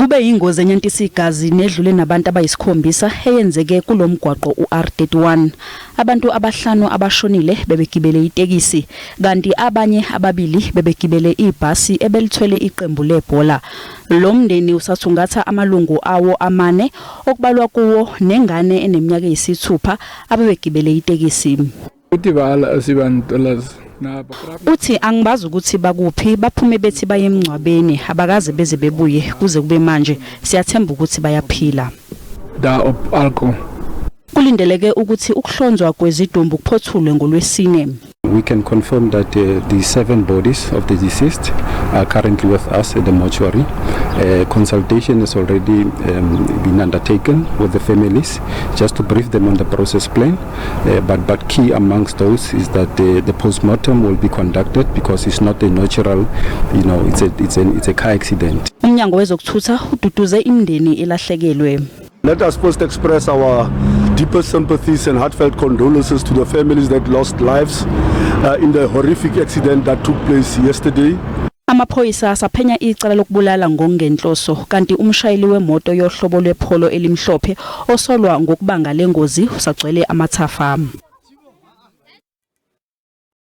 Kube ingozi enyantisa igazi nedlule nabantu abayisikhombisa eyenzeke kulomgwaqo uR31. Abantu abahlanu abashonile bebegibele itekisi, kanti abanye ababili bebegibele ibhasi ebelithwele iqembu lebhola. Lo mndeni usathungatha amalungu awo amane okubalwa kuwo nengane eneminyaka eyisithupha abebegibele itekisi. Uthi angibazi ukuthi bakuphi baphume bethi baye emncwabeni abakaze beze bebuye kuze kube manje siyathemba ukuthi bayaphila. Kulindeleke ukuthi ukuhlonzwa kwezidumbu kuphothulwe ngolwesine. We can confirm that the 7 bodies of the deceased are currently with us at the mortuary. Consultation has already been undertaken with the families just to brief them on the process plan. But key amongst those is that the post-mortem will be conducted because it's not a natural, it's a car accident. Umnyango wezokuthutha ududuze imindeni elahlekelwe. Let us first express our deepest sympathies and heartfelt condolences to the families that lost lives in the horrific accident that took place yesterday. Amaphoyisa asaphenya icala lokubulala ngokungenhloso kanti umshayeli wemoto yohlobo lwePolo elimhlophe osolwa ngokubanga lengozi usagcwele amathafa.